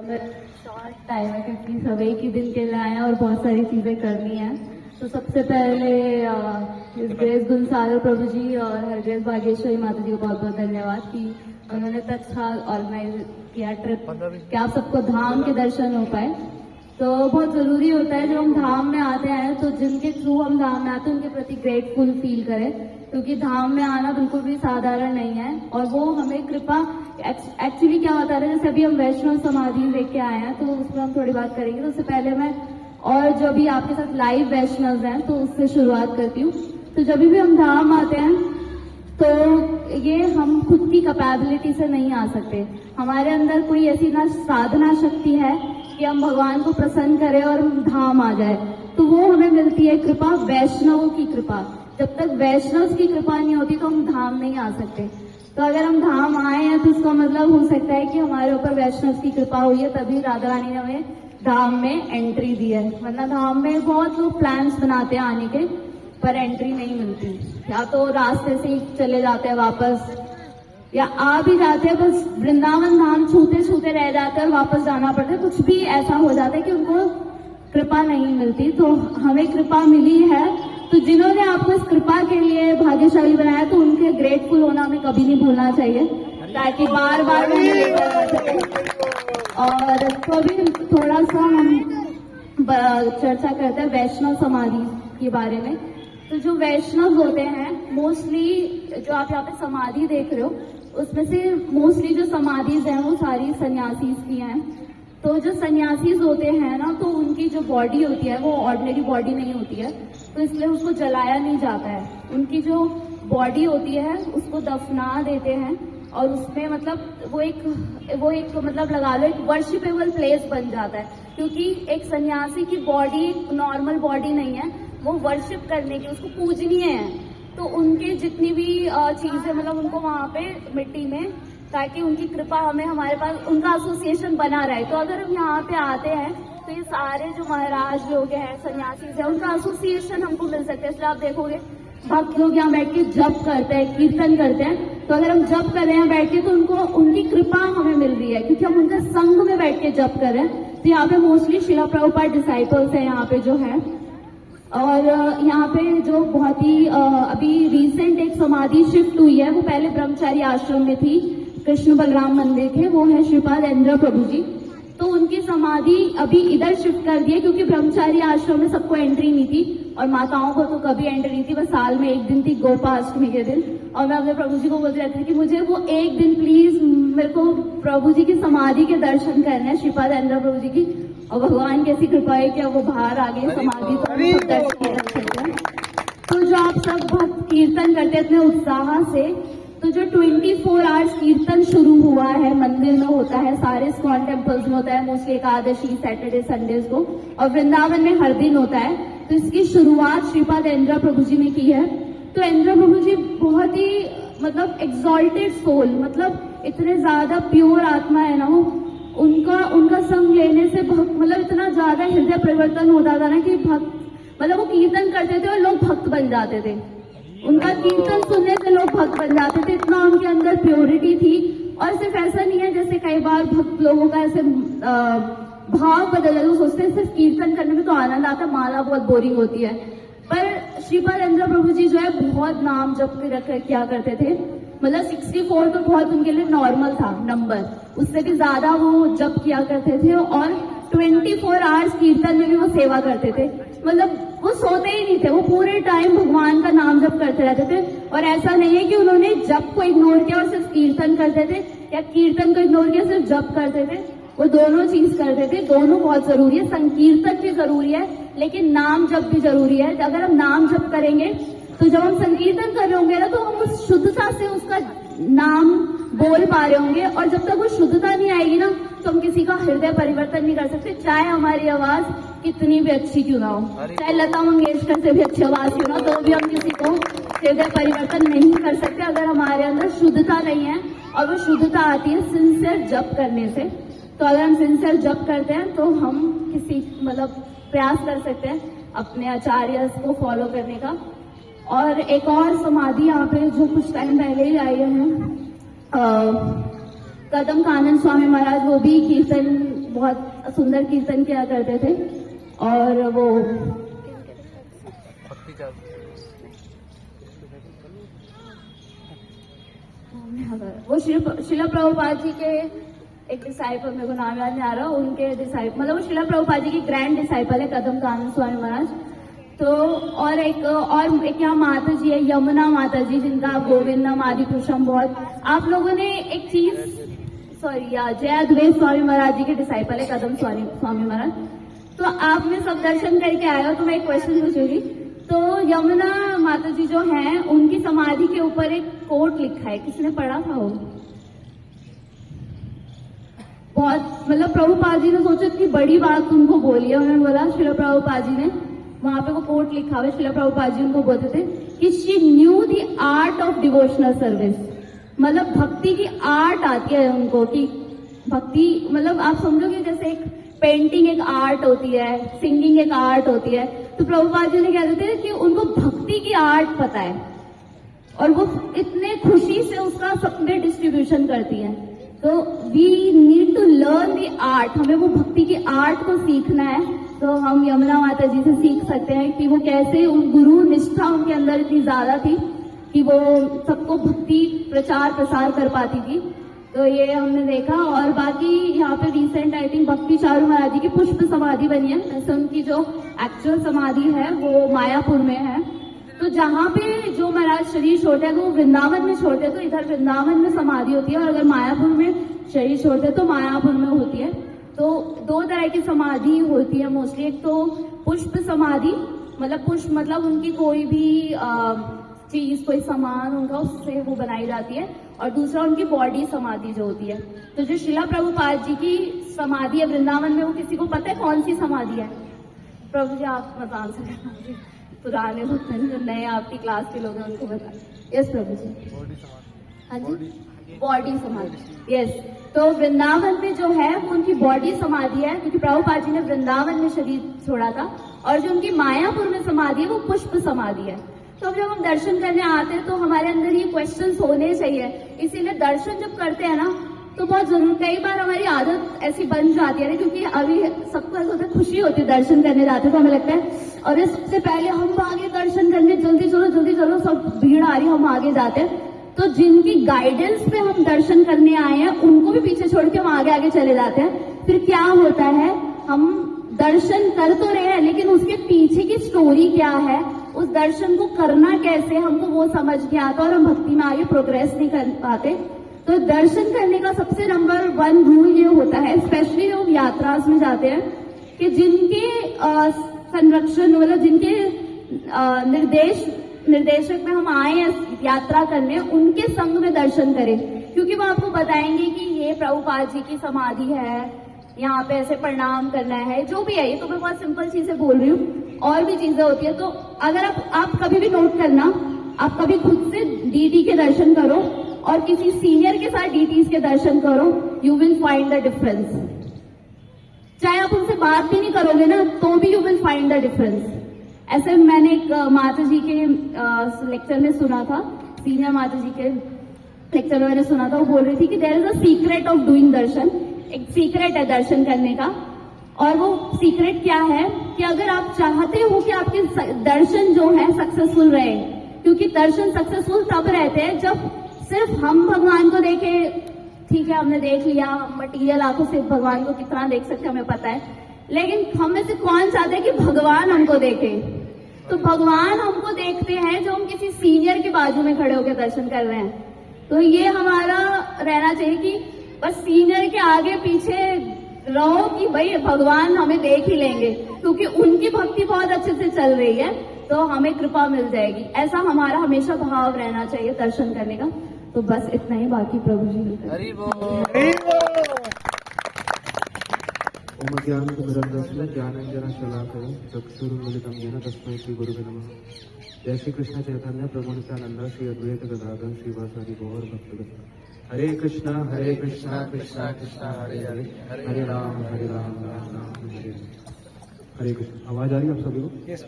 हमें short time है क्योंकि सब एक ही दिन के लिए आए हैं और बहुत सारी चीजें करनी है। तो सबसे पहले इस ग्रेस गुनसागर प्रभु जी और हरग्रेस भाग्येश्वरी माता जी को बहुत बहुत धन्यवाद कि उन्होंने इतना अच्छा ऑर्गेनाइज किया ट्रिप कि आप सबको धाम के दर्शन हो पाए। तो बहुत जरूरी होता है जब हम धाम में आते हैं तो जिनके थ्रू हम धाम में आते हैं उनके प्रति ग्रेटफुल फील करें, क्योंकि धाम में आना बिल्कुल भी साधारण नहीं है और वो हमें कृपा एक्चुअली क्या होता है। जैसे अभी हम वैष्णव समाधि देख के आए हैं तो उसमें हम थोड़ी बात करेंगे। तो उससे पहले मैं और जो भी आपके साथ लाइव वैष्णव हैं तो उससे शुरुआत करती हूँ। तो जब भी हम धाम आते हैं तो ये हम खुद की कैपेबिलिटी से नहीं आ सकते। हमारे अंदर कोई ऐसी ना साधना शक्ति है कि हम भगवान को प्रसन्न करें और धाम आ जाए। तो वो हमें मिलती है कृपा, वैष्णवों की कृपा। जब तक वैष्णव की कृपा नहीं होती तो हम धाम नहीं आ सकते। तो अगर हम धाम आए हैं तो इसका मतलब हो सकता है कि हमारे ऊपर वैष्णव की कृपा हुई है, तभी राधा रानी ने हमें धाम में एंट्री दी है। वरना धाम में बहुत लोग प्लान्स बनाते हैं आने के, पर एंट्री नहीं मिलती। या तो रास्ते से ही चले जाते हैं वापस, या आ भी जाते हैं बस वृंदावन धाम छूते छूते रह जाते हैं और वापस जाना पड़ता है। कुछ भी ऐसा हो जाता है कि उनको कृपा नहीं मिलती। तो हमें कृपा मिली है, तो जिन्होंने आपको इस कृपा के लिए भाग्यशाली बनाया तो उनके ग्रेटफुल होना हमें कभी नहीं भूलना चाहिए, ताकि बार बार और कभी थोड़ा सा हम चर्चा करते हैं वैष्णव समाधि के बारे में। तो जो वैष्णव होते हैं मोस्टली, जो आप यहाँ पे समाधि देख रहे हो उसमें से मोस्टली जो समाधिज हैं वो सारी सन्यासीज की हैं। तो जो सन्यासीज होते हैं ना, तो उनकी जो बॉडी होती है वो ऑर्डिनरी बॉडी नहीं होती है, तो इसलिए उसको जलाया नहीं जाता है। उनकी जो बॉडी होती है उसको दफना देते हैं और उसमें मतलब वो एक मतलब लगा लो एक वर्शिपेबल प्लेस बन जाता है, क्योंकि एक सन्यासी की बॉडी एक नॉर्मल बॉडी नहीं है, वो वर्शिप करने की, उसको पूजनीय है। तो उनके जितनी भी चीजें मतलब उनको वहां पे मिट्टी में, ताकि उनकी कृपा हमें हमारे पास उनका एसोसिएशन बना रहे। तो अगर हम यहाँ पे आते हैं तो ये सारे जो महाराज लोग हैं, सन्यासी हैं, उनका एसोसिएशन हमको मिल सकता है। इसलिए आप देखोगे भक्त लोग यहाँ बैठ के जप करते हैं, कीर्तन करते हैं। तो अगर हम जप कर रहे हैं बैठ के तो उनको उनकी कृपा हमें मिल रही है, क्योंकि हम उनके संग में बैठ के जप कर रहे हैं। तो यहाँ पे मोस्टली शिला प्रभुपाद डिसाइपल्स है यहाँ पे जो है। और यहाँ पे जो बहुत ही अभी रिसेंट एक समाधि शिफ्ट हुई है, वो पहले ब्रह्मचारी आश्रम में थी, कृष्ण बलराम मंदिर थे, वो है श्रीपाद इंद्र प्रभु जी। तो उनकी समाधि अभी इधर शिफ्ट कर दी है, क्योंकि ब्रह्मचारी आश्रम में सबको एंट्री नहीं थी और माताओं को तो कभी एंट्री नहीं थी। बस साल में एक दिन थी, गोपाष्टमी के दिन। और मैं अपने प्रभु जी को बोलती रहती थी कि मुझे वो एक दिन प्लीज, मेरे को प्रभु जी की समाधि के दर्शन करने हैं, श्रीपाद इंद्र प्रभु जी की। और भगवान की ऐसी कृपा है कि अब वो बाहर आ गए समाधि, तो हम सब दर्शन कर सकते हैं। तो जो आप सब भक्त कीर्तन करते हैं इतने उत्साह से, तो जो 24 आवर्स कीर्तन शुरू हुआ है मंदिर में होता है, सारे इस्कॉन टेम्पल्स में होता है, मोस्टली एकादशी, सैटरडे, संडेज को, और वृंदावन में हर दिन होता है। तो इसकी शुरुआत श्रीपाद इंद्र प्रभु जी ने की है। तो इंद्र प्रभु जी बहुत ही मतलब एक्सॉल्टेड सोल, मतलब इतने ज्यादा प्योर आत्मा है ना वो, उनका संग लेने से मतलब इतना ज्यादा हृदय परिवर्तन होता था ना कि भक्त मतलब वो कीर्तन करते थे और लोग भक्त बन जाते थे। उनका कीर्तन सुनने से लोग भक्त बन जाते थे, इतना उनके अंदर प्योरिटी थी। और सिर्फ ऐसा नहीं है जैसे कई बार भक्त लोगों का ऐसे भाव बदल जाता है, सोचते हैं सिर्फ कीर्तन करने में तो आनंद आता है, माला बहुत बोरिंग होती है। पर श्रीपाद इंद्र प्रभु जी जो है बहुत नाम जप के किया करते थे। मतलब 64 तो बहुत उनके लिए नॉर्मल था नंबर, उससे भी ज्यादा वो जप किया करते थे। और 24 आवर्स कीर्तन में भी वो सेवा करते थे, मतलब वो सोते ही नहीं थे, वो पूरे टाइम भगवान का नाम जप करते रहते थे। और ऐसा नहीं है कि उन्होंने जप को इग्नोर किया और सिर्फ कीर्तन करते थे, या कीर्तन को इग्नोर किया सिर्फ जप करते थे। वो दोनों चीज करते थे, दोनों बहुत जरूरी है। संकीर्तन भी जरूरी है लेकिन नाम जप भी जरूरी है। अगर हम नाम जप करेंगे तो जब हम संकीर्तन कर रहे होंगे ना, तो हम उस शुद्धता से उसका नाम बोल पा रहे होंगे। और जब तक वो शुद्धता नहीं आएगी ना, तो हम किसी का हृदय परिवर्तन नहीं कर सकते, चाहे हमारी आवाज कितनी भी अच्छी क्यों ना हो, चाहे लता मंगेशकर से भी अच्छी आवाज क्यों ना, तो भी हम किसी को हृदय परिवर्तन नहीं कर सकते अगर हमारे अंदर शुद्धता नहीं है। और वो शुद्धता आती है सिंसियर जप करने से। तो अगर हम सिंसियर जप करते हैं तो हम किसी मतलब प्रयास कर सकते हैं अपने आचार्य को फॉलो करने का। और एक और समाधि यहाँ पे जो कुछ टाइम पहले ही आई है, कदम कानन स्वामी महाराज, वो भी कीर्तन बहुत सुंदर कीर्तन किया करते थे। और वो शिला प्रभुपाद जी के एक डिसाइपल, मेरे को नाम याद नहीं आ रहा, उनके डिसाइपल मतलब वो शिला प्रभुपाद जी की ग्रैंड डिसाइपल है कदम कानन स्वामी महाराज। तो और एक यहाँ माता जी है, यमुना माता जी, जिनका गोविंदम आदि पुरुषम बहुत, आप लोगों ने एक चीज जय अद्वैत स्वामी महाराज जी के डिसाइपल है कदम स्वामी महाराज। तो आप में सब दर्शन करके आए हो, तो मैं एक क्वेश्चन पूछूंगी। तो यमुना माता जी जो हैं, उनकी समाधि के ऊपर एक कोट लिखा है, किसने पढ़ा था वो? बहुत मतलब प्रभुपाद जी ने सोचा कि बड़ी बात तुमको बोली है। उन्होंने बोला, शिला प्रभुपाद जी ने वहां पे वो कोट लिखा हुआ है, शिला प्रभुपाद जी उनको बोलते थे कि she knew the art of devotional service. मतलब भक्ति की आर्ट आती है उनको, कि भक्ति मतलब आप समझोगे जैसे एक पेंटिंग एक आर्ट होती है, सिंगिंग एक आर्ट होती है। तो प्रभुपाद जी ने कहते थे कि उनको भक्ति की आर्ट पता है और वो इतने खुशी से उसका सबने डिस्ट्रीब्यूशन करती है। तो we need to learn the art, हमें वो भक्ति की आर्ट को सीखना है। तो हम यमुना माता जी से सीख सकते हैं कि वो कैसे, उन गुरु निष्ठा उनके अंदर इतनी ज्यादा थी कि वो सबको भक्ति प्रचार प्रसार कर पाती थी। तो ये हमने देखा। और बाकी यहाँ पे रिसेंट आई थिंक भक्ति चारू महाराज जी की पुष्प समाधि बनी है। वैसे उनकी जो एक्चुअल समाधि है वो मायापुर में है। तो जहाँ पे जो महाराज शरीर छोड़ते हैं वो वृंदावन में छोड़ते हैं, तो इधर वृंदावन में समाधि होती है, और अगर मायापुर में शरीर छोड़ते हैं तो मायापुर में होती है। तो दो तरह की समाधि होती है मोस्टली। एक तो पुष्प समाधि, मतलब पुष्प मतलब उनकी कोई भी चीज, कोई सामान उनका उससे वो बनाई जाती है। और दूसरा उनकी बॉडी समाधि जो होती है। तो जो शिला प्रभुपाद जी की समाधि है वृंदावन में, वो किसी को पता है कौन सी समाधि है? प्रभु जी आप मत आंसर करना, पुराने लोग हैं, जो नए आपकी क्लास के लोग हैं उनको बता। यस प्रभु जी, हाँ जी, बॉडी समाधि, यस। तो वृंदावन में जो है वो उनकी बॉडी समाधि है, क्योंकि प्रभुपाद जी ने वृंदावन में शरीर छोड़ा था। और जो उनकी मायापुर में समाधि है वो पुष्प समाधि है। तो अब जब हम दर्शन करने आते हैं तो हमारे अंदर ये क्वेश्चंस होने चाहिए। इसीलिए दर्शन जब करते हैं ना तो बहुत जरूर, कई बार हमारी आदत ऐसी बन जाती है ना, क्योंकि अभी सबको ऐसा होता है, खुशी होती है दर्शन करने जाते हैं तो हमें लगता है और सबसे पहले हम आगे दर्शन करने, जल्दी चलो, सब भीड़ आ रही है, हम आगे जाते हैं। तो जिनकी गाइडेंस पे हम दर्शन करने आए हैं उनको भी पीछे छोड़ के हम आगे आगे चले जाते हैं। फिर क्या होता है, हम दर्शन कर तो रहे हैं लेकिन उसके पीछे की स्टोरी क्या है, उस दर्शन को करना कैसे, हमको वो समझ के आता और हम भक्ति में आगे प्रोग्रेस नहीं कर पाते। तो दर्शन करने का सबसे नंबर 1 रूल ये होता है, स्पेशली जब हम यात्रास में जाते हैं, कि जिनके संरक्षण मतलब जिनके निर्देशक में हम आए हैं यात्रा करने, उनके संग में दर्शन करें, क्योंकि वो आपको बताएंगे कि ये प्रभुपाद जी की समाधि है, यहाँ पे ऐसे प्रणाम करना है, जो भी है। ये तो मैं बहुत सिंपल चीजें बोल रही हूँ, और भी चीजें होती है। तो अगर आप कभी भी नोट करना, आप कभी खुद से डीटी के दर्शन करो और किसी सीनियर के साथ डीटीज के दर्शन करो, you will find the difference. चाहे आप उनसे बात भी नहीं करोगे ना तो भी you will find the difference. ऐसे मैंने एक माता जी के लेक्चर में सुना था, सीनियर माता जी के लेक्चर में मैंने सुना था, वो बोल रही थी कि there is a secret of doing darshan. एक सीक्रेट है दर्शन करने का, और वो सीक्रेट क्या है कि अगर आप चाहते हो कि आपके दर्शन जो है सक्सेसफुल रहे, क्योंकि दर्शन सक्सेसफुल तब रहते हैं जब सिर्फ हम भगवान को देखें। ठीक है, हमने देख लिया, मटीरियल आंखों से भगवान को कितना देख सकते हैं हमें पता है, लेकिन हम में से कौन चाहता है कि भगवान हमको देखे? तो भगवान हमको देखते हैं जो हम किसी सीनियर के बाजू में खड़े होकर दर्शन कर रहे हैं। तो ये हमारा रहना चाहिए कि बस सीनियर के आगे पीछे रहो कि भाई भगवान हमें देख ही लेंगे, क्योंकि उनकी भक्ति बहुत अच्छे से चल रही है तो हमें कृपा मिल जाएगी। ऐसा हमारा हमेशा भाव रहना चाहिए दर्शन करने का। तो बस इतना ही, बाकी प्रभु जी। हरि बोल। ओम ज्ञानंजन ज्ञानंजन शलाकया चक्षुरुन्मिलितं येन तस्मै श्री गुरुवे नमः। जय श्री कृष्ण चैतन्य प्रभु नित्यानंद श्री अद्वैत गदाधर श्रीवासादि गौर भक्तवृंद। हरे कृष्णा कृष्णा कृष्णा हरे हरे, हरे राम राम राम हरे हरे कृष्ण। आवाज आ रही है आप सभी को? यस।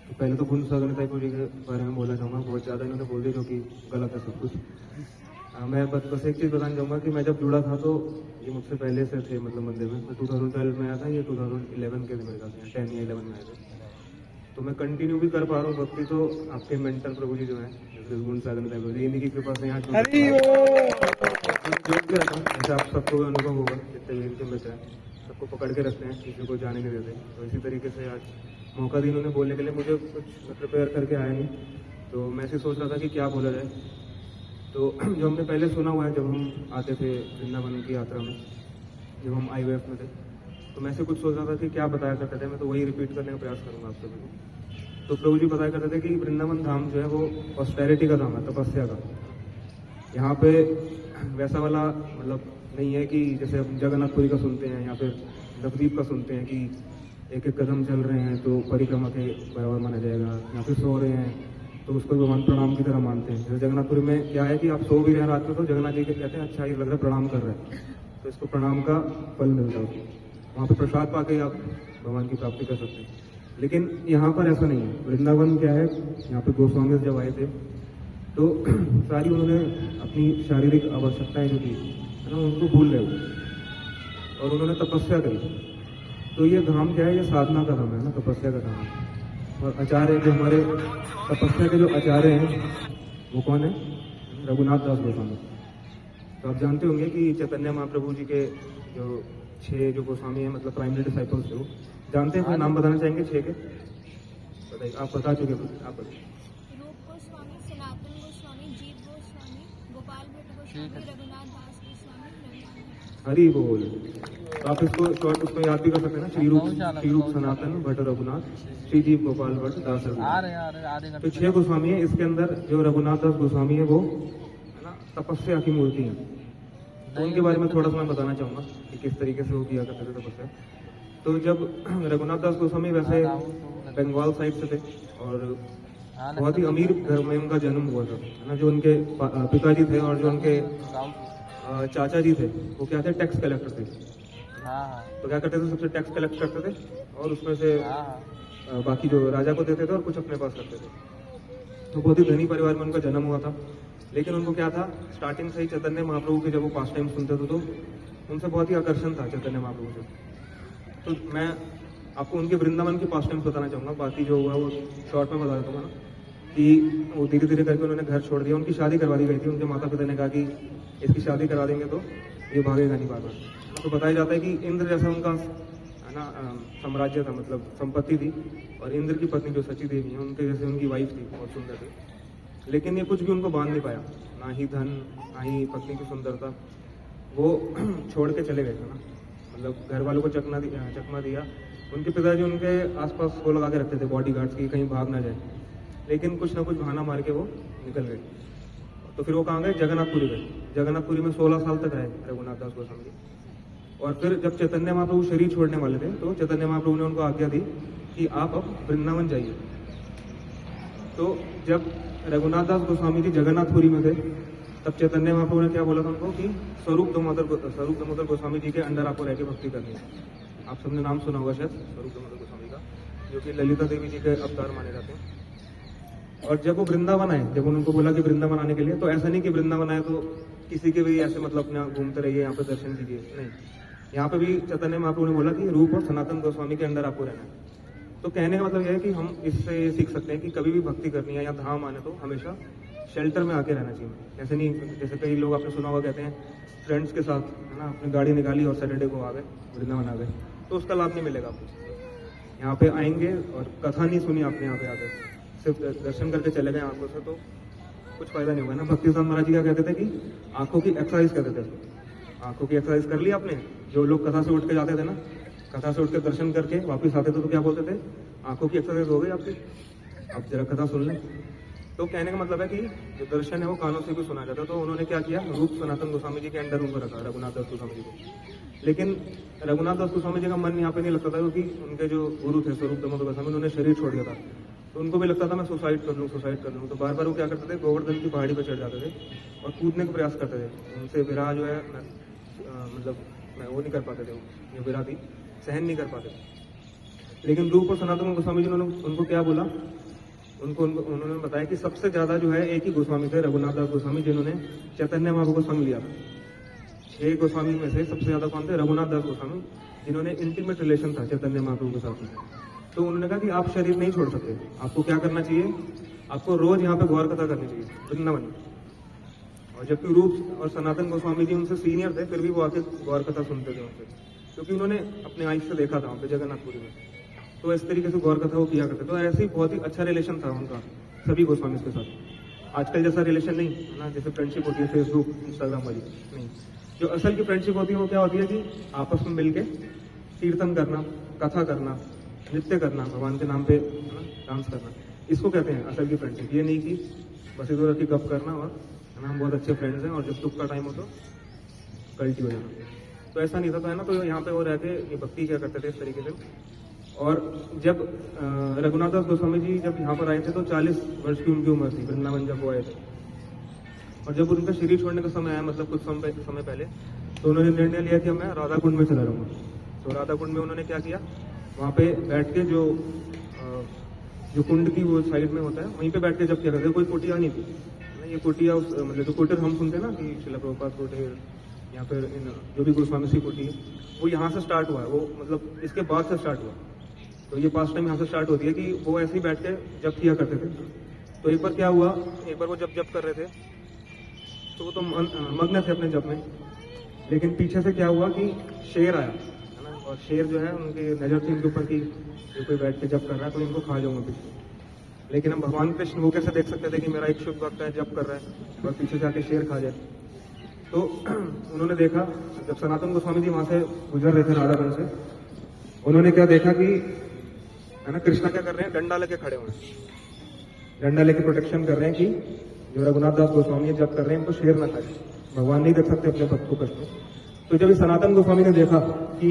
तो पहले तो गुण सगनता पुरी के बारे में बोलना चाहूँगा। बहुत ज़्यादा इन्होंने बोल दिया क्योंकि गलत है सब कुछ। मैं बस एक चीज़ बताना चाहूँगा कि मैं जब जुड़ा था तो ये मुझसे पहले से थे, मतलब मंदिर में। मैं 2012 में आया था, ये 2011 के मेरे ख्याल से 10 या 11 में आए थे। तो मैं कंटिन्यू भी कर पा रहा हूँ भक्ति, तो आपके मेंटर प्रभु जी जो हैं, जैसे गुण सागर प्रभु जी, इन्हीं की कृपा से यहाँ जोड़ के रखा हूँ। जैसे आप सबको भी अनुभव होगा, जितने भी इनके मित्र हैं सबको पकड़ के रखते हैं, किसी को जाने नहीं देते। तो इसी तरीके से आज मौका दी इन्होंने बोलने के लिए, मुझे कुछ प्रिपेयर करके आया नहीं, तो मैं ऐसे सोच रहा था कि क्या बोला जाए। तो जो हमने पहले सुना हुआ है, जब हम आते थे वृंदावन की यात्रा में, जब हम IVF में थे, तो मैं ऐसे कुछ सोच रहा था कि क्या बताया करते थे। मैं तो वही रिपीट करने का प्रयास करूंगा आप सभी को। तो प्रभु जी बताया करते थे कि वृंदावन धाम जो है वो ऑस्टेरिटी का धाम है, तपस्या का। यहाँ पे वैसा वाला मतलब नहीं है कि जैसे हम जगन्नाथपुरी का सुनते हैं या फिर नवद्वीप का सुनते हैं कि एक एक कदम चल रहे हैं तो परिक्रमा के बराबर माना जाएगा, या फिर सो रहे हैं तो उसको भगवान प्रणाम की तरह मानते हैं। जैसे जगन्नाथपुरी में क्या है कि आप सो भी रहे हैं रात में तो जगन्नाथ जी के कहते हैं अच्छा ये लग रहा है प्रणाम कर रहे हैं, तो इसको प्रणाम का फल मिलता है। वहाँ पे प्रसाद पाके आप भगवान की प्राप्ति कर सकते हैं। लेकिन यहाँ पर ऐसा नहीं है। वृंदावन क्या है, यहाँ पे गोस्वामी जब आए थे तो सारी उन्होंने अपनी शारीरिक आवश्यकताएं जो थी है ना, उनको भूल रहे हो और उन्होंने तपस्या करी। तो ये धाम क्या है, ये साधना का धाम है ना, तपस्या का धाम है। और आचार्य जो हमारे तपस्या के जो आचार्य हैं वो कौन है, रघुनाथ दास गोस्वामी। तो आप जानते होंगे कि चैतन्य महाप्रभु जी के जो 6 जो गोस्वामी हैं, मतलब प्राइमरी डिसाइपल्स थे, वो जानते हैं? कोई नाम बताना चाहेंगे 6 के? बताइए, आप बता चुके, आप बताइए। रूप गोस्वामी, सनातन गोस्वामी, जीव गोस्वामी, गोपाल भट्ट गोस्वामी, रघुनाथ दास गोस्वामी, रघुनाथ। हरि बोल। तो आप इसको शॉर्ट उसको याद भी कर सकते हैं ना, श्री रूप सनातन भट्ट रघुनाथ, श्री जीव गोपाल भट्ट दास रघुनाथ। तो 6 गोस्वामी है। इसके अंदर जो रघुनाथ दास गोस्वामी है वो है ना तपस्या की मूर्ति है। तो उनके बारे में थोड़ा सा मैं बताना चाहूंगा कि किस तरीके से वो किया करते थे तपस्या। तो जब रघुनाथ दास गोस्वामी वैसे बंगाल साइड से थे और बहुत ही अमीर घर में उनका जन्म हुआ था, है ना। जो उनके पिताजी थे और जो उनके चाचा जी थे वो क्या थे, टैक्स कलेक्टर थे। तो क्या करते थे, सबसे टैक्स कलेक्ट करते थे और उसमें से बाकी जो राजा को देते थे और कुछ अपने पास रखते थे। तो बहुत ही धनी परिवार में उनका जन्म हुआ था। लेकिन उनको क्या था, स्टार्टिंग से ही चैतन्य महाप्रभु के जब वो पास टाइम सुनते थे तो उनसे बहुत ही आकर्षण था चैतन्य महाप्रभु से। तो मैं आपको उनके वृंदावन के पास टाइम बताना चाहूँगा, बाकी जो हुआ वो शॉर्ट में बता देता हूँ ना, कि वो धीरे धीरे करके उन्होंने घर छोड़ दिया। उनकी शादी करवा दी गई थी। उनके माता पिता ने कहा कि इसकी शादी करा देंगे तो ये भागेगा नहीं बार बार। तो बताया जाता है कि इंद्र जैसा उनका है ना साम्राज्य था, मतलब संपत्ति थी। और इंद्र की पत्नी जो सची देवी है उनके जैसे उनकी वाइफ थी, बहुत सुंदर थी। लेकिन ये कुछ भी उनको बांध नहीं पाया, ना ही धन ना ही पत्नी की सुंदरता। वो छोड़ के चले गए थे ना, मतलब घर वालों को चकमा दिया। उनके पिताजी उनके आसपास वो लगा के रखते थे बॉडीगार्ड्स की, कहीं भाग ना जाए। लेकिन कुछ ना कुछ बहाना मार के वो निकल गए। तो फिर वो कहाँ गए, जगन्नाथपुरी गए। जगन्नाथपुरी में 16 साल तक रहे रघुनाथ दास गोस्वामी जी। और फिर जब चैतन्य महाप्रभु शरीर छोड़ने वाले थे तो चैतन्य महाप्रभु ने उनको आज्ञा दी कि आप अब वृंदावन जाइए। तो जब रघुनाथ दास गोस्वामी जी जगन्नाथपुरी में थे तब चैतन्य महाप्रभु ने क्या बोला था उनको कि स्वरूप दामोदर गोस्वामी जी के अंडर आपको रह के भक्ति करनी है। आप सबने नाम सुना होगा शायद स्वरूप दामोदर गोस्वामी का, जो कि ललिता देवी जी के अवतार माने जाते हैं। और जब वो वृंदावन आए, जब उनको बोला कि वृंदावन आने के लिए, तो ऐसा नहीं कि वृंदावन आए तो किसी के भी ऐसे मतलब अपने घूमते रहिए, यहाँ पे दर्शन कीजिए, नहीं। यहाँ पे भी चैतन्य महाप्रभु ने बोला कि रूप और सनातन गोस्वामी के अंडर आपको रहना है। तो कहने का मतलब यह है कि हम इससे ये सीख सकते हैं कि कभी भी भक्ति करनी है या धाम आने तो हमेशा शेल्टर में आके रहना चाहिए। ऐसे नहीं, जैसे कई लोग आपने सुना होगा कहते हैं फ्रेंड्स के साथ है ना अपनी गाड़ी निकाली और सैटरडे को आ गए वृंदावन आ गए, तो उसका लाभ नहीं मिलेगा आपको। यहाँ पे आएंगे और कथा नहीं सुनी आपने, यहाँ पे आकर सिर्फ दर्शन करके चले गए आंखों से, तो कुछ फायदा नहीं होगा ना। भक्ति सिद्धांत महाराज जी क्या कहते थे कि आंखों की एक्सरसाइज करते थे। आंखों की एक्सरसाइज कर ली आपने। जो लोग कथा से उठ के जाते थे ना, कथा से उठ के दर्शन करके वापस आते थे तो क्या बोलते थे, आंखों की एक्सरसाइज हो गई आपकी, अब जरा कथा सुन लें। तो कहने का मतलब है कि जो दर्शन है वो कानों से भी सुना जाता है। तो उन्होंने क्या किया, रूप सनातन गोस्वामी जी के अंडर उनको रखा, रघुनाथ दास गोस्वामी जी को। लेकिन रघुनाथ दास गोस्वामी जी का मन यहाँ पे नहीं लगता था, क्योंकि उनके जो गुरु थे स्वरूप दामोदर गोस्वामी, उन्होंने शरीर छोड़ दिया था। तो उनको भी लगता था मैं सुसाइड कर लूँ। तो बार बार वो क्या करते थे, गोवर्धन की पहाड़ी पर चढ़ जाते थे और कूदने का प्रयास करते थे। उनसे विरह जो है मतलब वो नहीं कर पाते थे, ये विरह थी सहन नहीं कर पाते थे। लेकिन रूप और सनातन गोस्वामी जी ने उनको क्या बोला उन्होंने बताया कि सबसे ज्यादा जो है एक ही गोस्वामी थे, रघुनाथ दास गोस्वामी, जिन्होंने चैतन्य महाप्रभु को संग लिया था। 6 गोस्वामी में से सबसे ज्यादा कौन थे? रघुनाथ दास गोस्वामी, जिन्होंने इंटीमेट रिलेशन था चैतन्य महाप्रभु के साथ में। तो उन्होंने कहा कि आप शरीर नहीं छोड़ सकते, आपको क्या करना चाहिए? आपको रोज यहाँ पे गौर कथा करनी चाहिए वृंदावन में। और जबकि रूप और सनातन गोस्वामी जी उनसे सीनियर थे, फिर भी वो आके गौर कथा सुनते थे उनसे, क्योंकि उन्होंने अपने आंख से देखा था वहाँ पे जगन्नाथपुरी में। तो इस तरीके से गौर कथा वो किया करते। तो ऐसे ही बहुत ही अच्छा रिलेशन था उनका सभी गोस्वामी के साथ। आजकल जैसा रिलेशन नहीं है ना, जैसे फ्रेंडशिप होती है फेसबुक इंस्टाग्राम वाली, नहीं। जो असल की फ्रेंडशिप होती है वो क्या होती है कि आपस में मिलके कीर्तन करना, कथा करना, नृत्य करना, भगवान के नाम पे डांस करना, इसको कहते हैं असल की फ्रेंडशिप। ये नहीं कि बस इधर की गप करना और हम बहुत अच्छे फ्रेंड्स हैं और जब दुख का टाइम हो तो कल्टी हो जाना। तो ऐसा नहीं था, तो है ना। तो यहाँ पे वो रहते ये भक्ति क्या करते थे इस तरीके से। और जब रघुनाथ दास गोस्वामी जी जब यहाँ पर आए थे तो 40 वर्ष की उनकी उम्र थी, वृंदावन जब वो आए थे। और जब उनका शरीर छोड़ने का समय आया, मतलब कुछ समय पहले, तो उन्होंने निर्णय लिया कि मैं राधा कुंड में चला रहूँगा। तो राधा कुंड में उन्होंने क्या किया, वहाँ पे बैठ के जो कुंड की वो साइड में होता है, वहीं पे बैठ के जब क्या करते, कोई कुटिया नहीं थी ना। ये कुटिया मतलब जो कुटीर हम सुनते हैं ना कि शिला प्रभुपाद कुटीर या फिर जो भी गोस्वामी सी कुटी, वो यहाँ से स्टार्ट हुआ है। वो मतलब इसके बाद से स्टार्ट हुआ। तो ये पास्ट टाइम यहाँ से स्टार्ट होती है कि वो ऐसे ही बैठ के जब किया करते थे। तो एक बार क्या हुआ, एक बार वो जब कर रहे थे तो वो तो मग्न थे अपने जब में, लेकिन पीछे से क्या हुआ कि शेर आया, है ना। और शेर जो है उनकी नजर थी उनके ऊपर की जो कोई बैठ के जब कर रहा है तो इनको खा जाऊंगा पीछे। लेकिन हम भगवान कृष्ण वो कैसे देख सकते थे कि मेरा एक शुभ भक्त है जब कर रहा है और पीछे से आके शेर खा जाए। तो उन्होंने देखा, जब सनातन गोस्वामी जी वहां से गुजर रहे थे राधाकुंड से, उन्होंने क्या देखा कि है ना कृष्णा क्या कर रहे हैं, डंडा लेके खड़े हुए हैं, डंडा लेके प्रोटेक्शन कर रहे हैं कि जो रघुनाथ दास गोस्वामी जब कर रहे हैं इनको शेर ना खाए। भगवान नहीं देख सकते अपने भक्त को कष्ट में। तो जब सनातन गोस्वामी ने देखा कि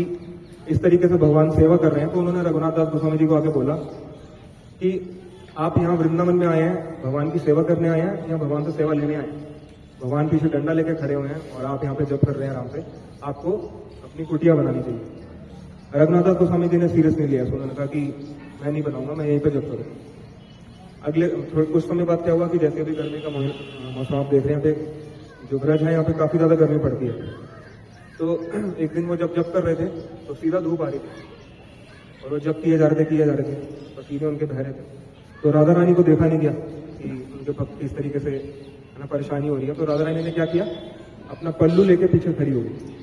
इस तरीके से भगवान सेवा कर रहे हैं, तो उन्होंने रघुनाथ दास गोस्वामी जी को आके बोला कि आप यहाँ वृंदावन में आए हैं, भगवान की सेवा करने आए हैं या भगवान से सेवा लेने आए हैं? भगवान पीछे डंडा लेके खड़े हुए हैं और आप यहाँ पे जब कर रहे हैं आराम से, आपको अपनी कुटिया बनानी चाहिए। रघुनाथ दास गोस्वामी जी ने सीरियस नहीं लिया। उन्होंने कहा कि मैं नहीं बनाऊंगा, मैं यहीं पे जब करूँ। अगले कुछ समय बाद क्या हुआ कि जैसे अभी गर्मी का मौसम आप देख रहे हैं, जो ब्रज है यहाँ पे काफी ज्यादा गर्मी पड़ती है। तो एक दिन वो जब कर रहे थे तो सीधा धूप आ रही थी और वो जब किए जा रहे थे तो सीधे उनके बह रहे थे। तो राधा रानी को देखा नहीं गया कि उनके भक्त इस तरीके से है ना परेशानी हो रही है। तो राधा रानी ने क्या किया, अपना पल्लू लेके पीछे खड़ी हो गई,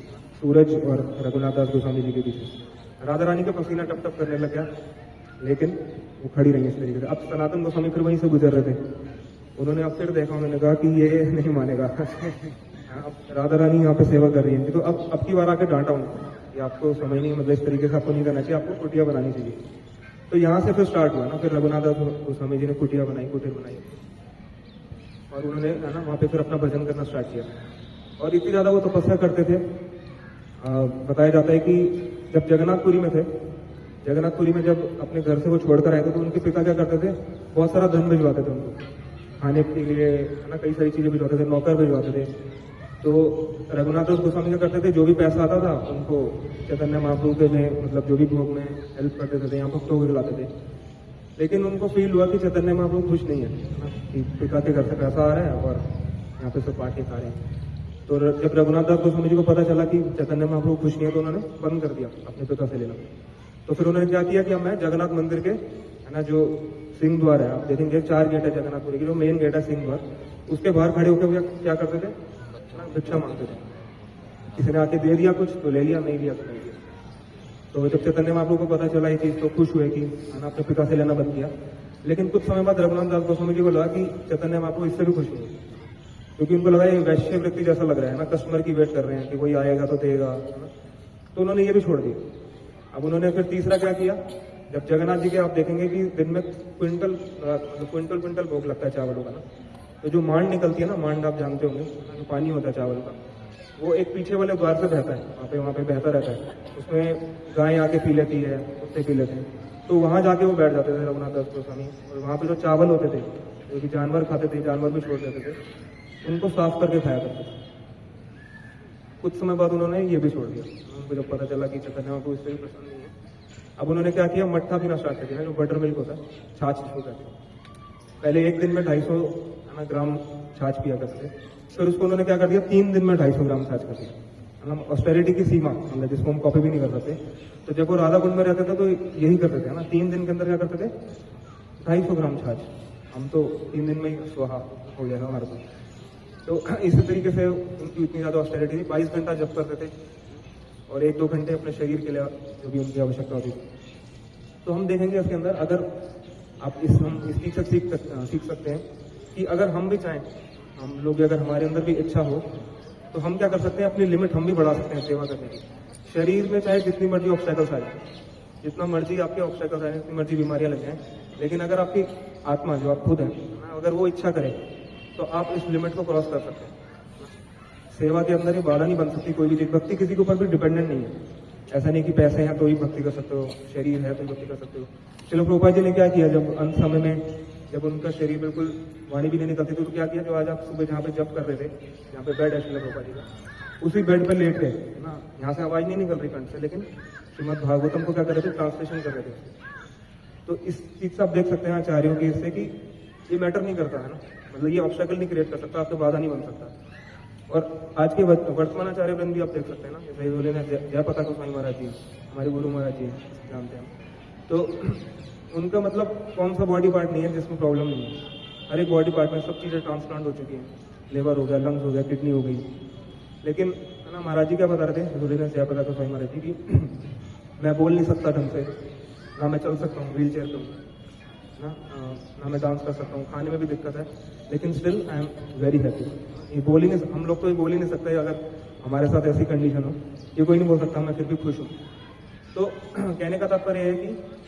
सूरज और रघुनाथ दास गोस्वामी जी के पीछे। राधा रानी का पसीना टप टप करने लग गया, लेकिन वो खड़ी रही इस तरीके से। अब सनातन गोस्वामी फिर वहीं से गुजर रहे थे, उन्होंने अब फिर देखा, उन्होंने कहा कि ये नहीं मानेगा अब राधा रानी यहाँ पे सेवा कर रही है। तो अब की बार आके डांटा उनको कि आपको समझ नहीं, मतलब इस तरीके से आपको नहीं करना चाहिए, आपको कुटिया बनानी चाहिए। तो यहाँ से फिर स्टार्ट हुआ ना, फिर रघुनाथ दास गोस्वामी जी ने कुटिया बनाई, कुटीर बनाई और उन्होंने है ना वहाँ पे फिर अपना भजन करना स्टार्ट किया। और इतनी ज्यादा वो तपस्या करते थे, बताया जाता है कि जब जगन्नाथपुरी में थे, जगन्नाथपुरी में जब अपने घर से वो छोड़कर आए थे, तो उनके पिता क्या करते थे, बहुत सारा धन भिजवाते थे उनको खाने के लिए, है ना, कई सारी चीजें भिजवाते थे, नौकर भिजवाते थे। तो रघुनाथ दास गोस्वामी क्या करते थे, जो भी पैसा आता था उनको चैतन्य महाप्रभु के में मतलब जो भी भोग में हेल्प कर देते थे, यहाँ भक्तों को दिलाते थे। लेकिन उनको फील हुआ कि चैतन्य महाप्रभु खुश नहीं है ना, कि पिता के घर से पैसा आ रहा है और यहाँ पे सब पार्टी खा रहे हैं। तो जब रघुनाथ दास गोस्वामी जी को पता चला कि चैतन्य महाप्रभु खुश नहीं है, तो उन्होंने बंद कर दिया अपने पिता से लेना। तो फिर उन्होंने क्या किया कि अब मैं जगन्नाथ मंदिर के है ना जो सिंह द्वार है, आप देखेंगे 4 गेट है जगन्नाथपुरी की, जो मेन गेट है सिंह द्वार, उसके बाहर खड़े होकर क्या करते थे, भिक्षा मांगते थे। किसी ने आके दे दिया कुछ तो ले लिया, नहीं दिया तो नहीं दिया। तो जब चैतन्य महाप्रभु को पता चला ये चीज, तो खुश हुए कि है ना अपने पिता से लेना बंद किया। लेकिन कुछ समय बाद रघुनाथ दास गोस्वामी जी को लगा कि चैतन्य महाप्रभु इससे भी खुश नहीं है, क्योंकि उनको लगा ये वैश्य वृत्ति जैसा लग रहा है ना, कस्टमर की वेट कर रहे हैं कि कोई आएगा तो देगा, है ना। तो उन्होंने ये भी छोड़ दिया। अब उन्होंने फिर तीसरा क्या किया, जब जगन्नाथ जी के आप देखेंगे कि दिन में क्विंटल भोग लगता है चावलों का ना, तो जो मांड निकलती है ना, मांड आप जानते होंगे, जो पानी होता है चावल का, वो एक पीछे वाले द्वार से बहता है, वहाँ पे बहता रहता है, उसमें गाय आके पी लेती है, कुत्ते पी लेते हैं। तो वहां जाके वो बैठ जाते थे रघुनाथ दास गोस्वामी, और वहां पे जो चावल होते थे जो कि जानवर खाते थे, जानवर भी छोड़ देते थे, उनको साफ करके खाया करते थे। कुछ समय बाद उन्होंने ये भी छोड़ दिया, उनको जब पता चला कि चैतन्य को इससे भी पसंद नहीं है। अब उन्होंने क्या किया, मट्ठा पीना स्टार्ट कर दिया, जो बटर मिल्क होता है, छाछ जिसको कहते हैं, पहले एक दिन में 250 ग्राम छाछ पिया करते थे, फिर उसको उन्होंने क्या कर दिया, 3 दिन में 250 ग्राम छाछ कर दिया। मतलब ऑस्टेरिटी की सीमा, मतलब जिसको हम कॉपी भी नहीं कर सकते। तो जब वो राधा कुंड में रहते थे तो यही करते थे ना, 3 दिन के अंदर क्या करते थे, 250 ग्राम छाछ। हम तो 3 दिन में ही स्वाहा हो गया हमारे को। तो इसी तरीके से उनकी इतनी ज़्यादा ऑस्टेरिटी थी, 22 घंटा जप करते थे और 1-2 घंटे अपने शरीर के लिए जो भी उनकी आवश्यकता होती थी। तो हम देखेंगे इसके अंदर, अगर आप हम इस चीज़ से सीख सकते हैं कि अगर हम भी चाहें, हम लोग अगर हमारे अंदर भी इच्छा हो तो हम क्या कर सकते हैं, अपनी लिमिट हम भी बढ़ा सकते हैं सेवा करने की। शरीर में चाहे जितनी मर्जी ऑब्स्टेकल्स आ जाए, जितना मर्जी आपके ऑब्स्टेकल्स आ जाए, जितनी मर्जी बीमारियां लग जाएं, लेकिन अगर आपकी आत्मा जो आप खुद हैं, अगर वो इच्छा करे तो आप इस लिमिट को क्रॉस कर सकते हैं। सेवा के अंदर ये बाधा नहीं बन सकती कोई भी चीज। भक्ति किसी के ऊपर भी डिपेंडेंट नहीं है। ऐसा नहीं कि पैसे हैं तो ही भक्ति कर सकते हो, शरीर है तो ही भक्ति कर सकते हो। श्रील प्रभुपाद जी ने क्या किया, जब अंत समय में जब उनका शरीर बिल्कुल वाणी भी नहीं निकलती थी, तो क्या किया, जो आज आप सुबह जहाँ पे जप कर रहे थे, जहाँ पे बेड है श्रील प्रभुपाद जी का, उसी बेड पर लेट गए ना। यहाँ से आवाज नहीं निकल रही कंठ से, लेकिन श्रीमद् भागवतम को क्या कर रहे थे, ट्रांसलेशन कर रहे थे। तो इस चीज से आप देख सकते हैं आचार्यों की, इससे कि ये मैटर नहीं करता है ना, मतलब ये ऑब्स्टेकल नहीं क्रिएट कर सकता, आपको बाधा नहीं बन सकता। और आज के वर्तमान आचार्य वृंद भी आप देख सकते हैं ना, जैसे बोले ना जय पता गोस्वामी महाराज जी, हमारे गुरु महाराज जी जानते हैं, तो उनका मतलब कौन सा बॉडी पार्ट नहीं है जिसमें प्रॉब्लम नहीं है। हर एक बॉडी पार्ट में सब चीज़ें ट्रांसप्लांट हो चुकी हैं, लिवर हो गया, लंग्स हो गया, किडनी हो गई। लेकिन है ना, महाराज जी क्या बता रहे थे, बोले ना जय पता गोस्वामी महाराज जी की, मैं बोल नहीं सकता ढंग से, ना मैं चल सकता हूँ व्हील चेयर पर, ना मैं डांस कर सकता हूँ, खाने में भी दिक्कत है, लेकिन still I am very happy. ये बोल ही नहीं, हम लोग तो ये बोल ही नहीं सकते, अगर हमारे साथ ऐसी कंडीशन हो, ये कोई नहीं बोल सकता, मैं फिर भी खुश हूँ। तो कहने का तात्पर्य है कि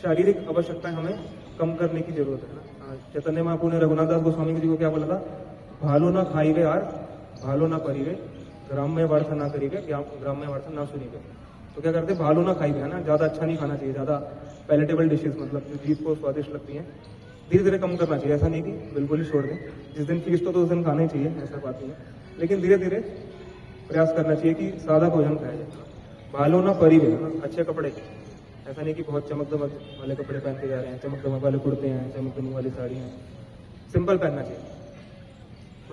शारीरिक आवश्यकताएं हमें कम करने की जरूरत है ना। चैतन्य महाप्रभु ने रघुनाथ दास गोस्वामी जी को क्या बोला था, भालो ना खाई वे आर, भालो ना परिवे, ग्राम्य वार्थ ना करीबे, ग्राम्य वार्थ ना सुनीबे। तो क्या करते, भालो ना खाई है ना, ज्यादा अच्छा नहीं खाना चाहिए, ज्यादा पैलेटेबल डिशेस, मतलब जो जीभ को स्वादिष्ट लगती हैं, धीरे धीरे कम करना चाहिए। ऐसा नहीं कि बिल्कुल ही छोड़ दें, जिस दिन फीस तो उस दिन खाना ही चाहिए, ऐसा बात नहीं है, लेकिन धीरे धीरे प्रयास करना चाहिए कि सादा भोजन खाया जाए। भालो ना परिवे, अच्छे कपड़े, ऐसा नहीं कि बहुत चमक दमक वाले कपड़े पहन के जा रहे हैं, चमक दमक वाले कुर्ते हैं, चमक दमक वाली साड़ी हैं, सिंपल पहनना चाहिए।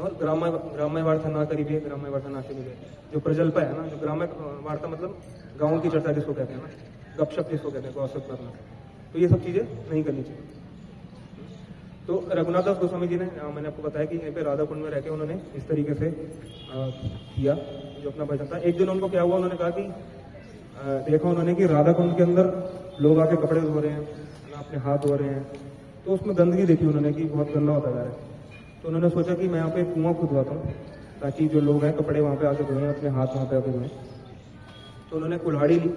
और ग्राम्य वार्ता ना करीबे, ग्राम्य वार्ता ना सुनिए। जो प्रजल्पा है ना, जो ग्राम्य वार्ता मतलब गाँव की चर्चा जिसको कहते हैं ना, गपशप जिसको कहते हैं, गॉसिप करना, तो ये सब चीजें नहीं करनी चाहिए। तो रघुनाथ दास गोस्वामी जी ने, मैंने आपको बताया कि यहीं पे राधा कुंड में रहकर उन्होंने इस तरीके से किया जो अपना भजन था। एक दिन उनको क्या हुआ, उन्होंने कहा कि देखा उन्होंने कि राधा कुंड के अंदर लोग आके कपड़े धो रहे हैं, अपने हाथ धो रहे हैं, तो उसमें गंदगी देखी उन्होंने कि बहुत गंदा होता जा रहा है। तो उन्होंने सोचा कि मैं यहाँ पे कुआं खुदवाता हूँ, ताकि जो लोग हैं कपड़े वहाँ पे आके धोएं, अपने हाथ वहाँ पे आके धोएं। तो उन्होंने कुल्हाड़ी ली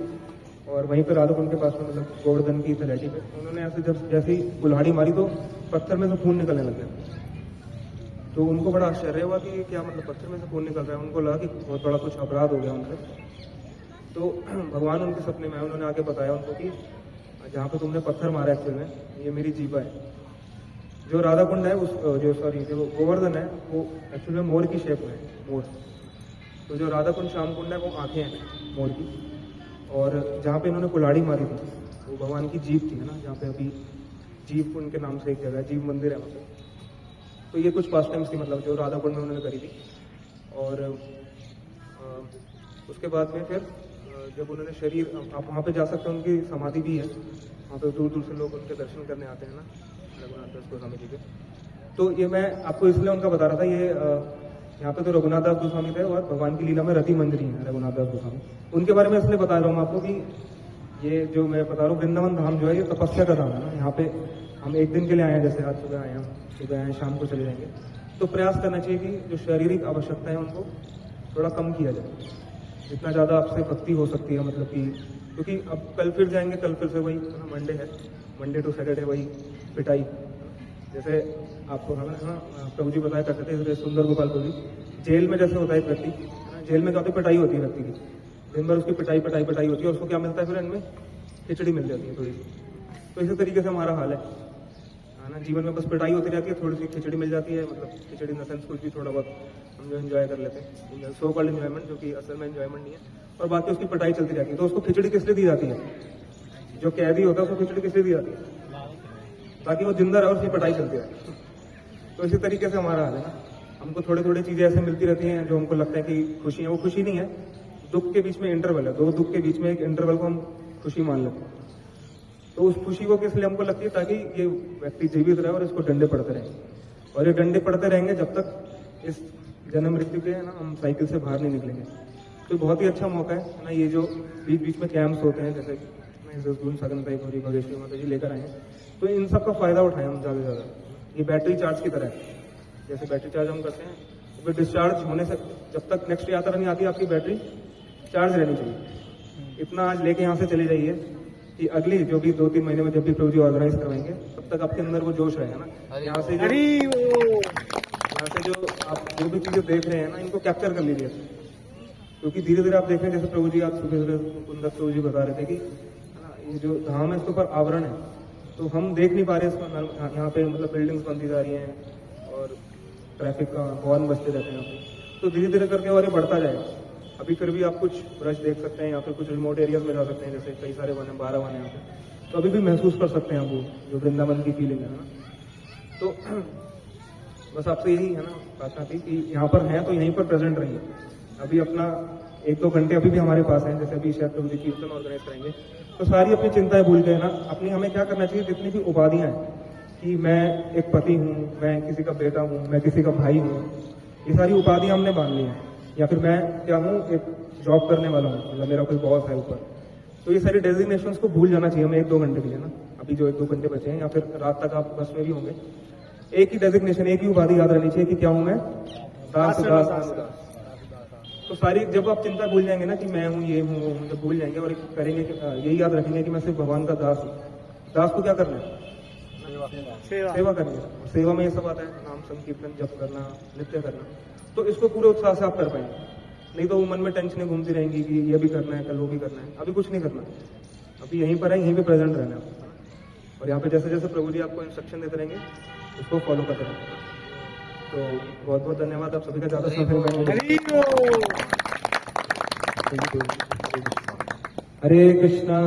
और वहीं पे राधा कुंड के पास में, मतलब गोवर्धन की तलहटी पे, उन्होंने ऐसे जब जैसी कुल्हाड़ी मारी तो पत्थर में से खून निकलने लग गया। तो उनको बड़ा आश्चर्य हुआ कि ये क्या, मतलब पत्थर में से खून निकल रहा है। उनको लगा कि बहुत बड़ा कुछ अपराध हो गया उनसे। तो भगवान उनके सपने में आए, उन्होंने आके बताया उनको कि जहाँ पे तुमने पत्थर मारा एक्चुअल में ये मेरी जीवा है। जो राधा कुंड है, जो गोवर्धन है वो एक्चुअल में मोर की शेप में है, मोर। तो जो राधा कुंड श्याम कुंड है वो आंखें हैं मोर की, और जहाँ पे इन्होंने कुल्हाड़ी मारी थी वो भगवान की जीभ थी, है ना, जहाँ पे अभी जीव कुंड के नाम से एक जगह है, जीव मंदिर है मतलब। तो ये कुछ पास टाइम्स थी, मतलब जो राधा कुंड में उन्होंने करी थी। और उसके बाद में फिर जब उन्होंने शरीर, आप वहाँ पे जा सकते हैं, उनकी समाधि भी है वहाँ पे, दूर दूर से लोग उनके दर्शन करने आते हैं ना, रघुनाथ दास गोस्वामी जी के। तो ये मैं आपको इसलिए उनका बता रहा था, ये यहाँ पे तो रघुनाथ दास गोस्वामी थे और भगवान की लीला में रति मंजरी है रघुनाथ दास गोस्वामी, उनके बारे में इसलिए बता रहा हूँ आपको कि ये जो मैं बता रहा हूँ वृंदावन धाम जो है ये तपस्या का धाम है ना। यहाँ पे हम एक दिन के लिए आए हैं, जैसे आज सुबह आए हैं, सुबह आए शाम को चले जाएंगे। तो प्रयास करना चाहिए कि जो शारीरिक आवश्यकता है उनको थोड़ा कम किया जाए, जितना ज़्यादा आपसे भक्ति हो सकती है, मतलब कि क्योंकि अब कल फिर जाएंगे, कल फिर से वही मंडे है, मंडे टू सैटरडे वही पिटाई। जैसे आपको है ना प्रभु जी बताया करते थे, जैसे सुंदर गोपाल प्रभु जी, जेल में जैसे होता है व्यक्ति, जेल में काफी पिटाई होती है व्यक्ति की, दिन भर उसकी पिटाई होती है, उसको क्या मिलता है फिर इनमें, खिचड़ी मिल जाती है थोड़ी सी। तो इसी तरीके से हमारा हाल है ना, जीवन में बस पिटाई होती रहती है, थोड़ी सी खिचड़ी मिल जाती है, मतलब खिचड़ी इन द सेंस कुछ भी थोड़ा बहुत हम जो एंजॉय कर लेते हैं, सो कॉल्ड एंजॉयमेंट, जो कि असल में एंजॉयमेंट नहीं है, और बाकी उसकी पिटाई चलती रहती है। तो उसको खिचड़ी किस लिए दी जाती है, जो कैदी होता है उसको खिचड़ी किस लिए दी जाती है, ताकि वो जिंदा रहे और उसकी पढ़ाई चलती रहे। तो इसी तरीके से हमारा हाल है ना, हमको थोड़ी थोड़ी चीजें ऐसे मिलती रहती हैं जो हमको लगता है कि खुशी है, वो खुशी नहीं है, दुख के बीच में इंटरवल है, दो दुख के बीच में एक इंटरवल को हम खुशी मान लेते हैं। तो उस खुशी को किस लिए हमको लगती है, ताकि ये व्यक्ति जीवित रहे और इसको डंडे पड़ते रहें, और ये डंडे पड़ते रहेंगे जब तक इस जन्म मृत्यु के ना हम साइकिल से बाहर नहीं निकलेंगे। तो बहुत ही अच्छा मौका है ना, ये जो बीच बीच में कैंप्स होते हैं, जैसे सगन टाइप और भगेश्वरी माता जी लेकर आए हैं, तो इन सब का फायदा उठाएं हम ज़्यादा से ज़्यादा। ये बैटरी चार्ज की तरह है, जैसे बैटरी चार्ज हम करते हैं, तो फिर डिस्चार्ज होने से जब तक नेक्स्ट यात्रा नहीं आती, आपकी बैटरी चार्ज रहनी चाहिए। इतना आज लेके यहाँ से चले जाइए कि अगली जो भी 2-3 महीने में जब भी प्रभु जी ऑर्गेनाइज करवाएंगे, तब तक आपके अंदर वो जोश रहेगा ना। यहाँ से जो आप जो भी चीजें देख रहे हैं ना, इनको कैप्चर कर लीजिए, क्योंकि धीरे धीरे आप देख रहे हैं, जैसे प्रभु जी आप सुबह कुंदर प्रभु जी बता रहे थे कि ये जो धाम है इसके ऊपर आवरण है, तो हम देख नहीं पा रहे इसको। यहाँ पे मतलब बिल्डिंग्स बनती जा रही हैं और ट्रैफिक का हॉर्न बजते रहते हैं यहाँ पे, तो धीरे धीरे करके और ये बढ़ता जाएगा। अभी फिर भी आप कुछ ब्रश देख सकते हैं, या फिर कुछ रिमोट एरियाज में जा सकते हैं, जैसे कई सारे वन है, 12 वन है यहाँ पे, तो अभी भी महसूस कर सकते हैं आप वो जो वृंदावन की फीलिंग है ना। तो बस आपसे यही है ना प्रार्थना थी कि यहाँ पर हैं तो यहीं पर प्रेजेंट रहिए। अभी अपना 1-2 घंटे अभी भी हमारे पास हैं, जैसे अभी शायद प्रभु जी कीर्तन ऑर्गेनाइज करेंगे, तो सारी अपनी चिंताएं भूल के ना अपनी हमें क्या करना चाहिए, जितनी भी उपाधियां हैं कि मैं एक पति हूँ, मैं किसी का बेटा हूँ, मैं किसी का भाई हूँ, ये सारी उपाधियां हमने बांध ली हैं, या फिर मैं क्या हूँ, एक जॉब करने वाला हूँ, मतलब मेरा कोई बॉस है ऊपर, तो ये सारी डेजिग्नेशंस को भूल जाना चाहिए हमें 1-2 घंटे के लिए ना। अभी जो 1-2 घंटे बचे हैं, या फिर रात तक आप बस में भी होंगे, एक ही डेजिग्नेशन, एक ही उपाधि याद रहनी चाहिए कि क्या हूँ मैं, दास दास दास। तो सारी जब आप चिंता भूल जाएंगे ना कि मैं हूँ, ये हूँ, वो हूँ, जब भूल जाएंगे और करेंगे कि यही याद रखेंगे कि मैं सिर्फ भगवान का दास हूँ। दास को क्या करना है, सेवा करनी है। सेवा में ये सब आता है, नाम संकीर्तन, जप करना, नृत्य करना, तो इसको पूरे उत्साह से आप कर पाएंगे। नहीं तो वो मन में टेंशनें घूमती रहेंगी कि ये भी करना है, कल वो भी करना है। अभी कुछ नहीं करना, अभी यहीं पर है, यहीं पे प्रेजेंट रहना है, और यहाँ पे जैसे जैसे प्रभु जी आपको इंस्ट्रक्शन देते रहेंगे उसको फॉलो करते रहेंगे। तो बहुत बहुत धन्यवाद आप सभी का, ज्यादा समय हरे कृष्णा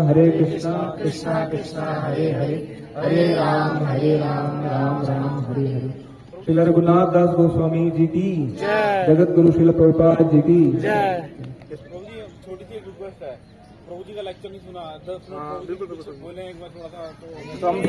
कृष्णा कृष्णा हरे हरे, हरे राम राम राम हरे हरे। श्रील रघुनाथ दास गोस्वामी जी की जय, जगत गुरु श्रील प्रभुपाद जी की जय। प्रभु जी छोटी सी एक रिक्वेस्ट है, प्रभु जी का लेक्चर नहीं सुना, 10 मिनट बोले एक बार थोड़ा सा तो हम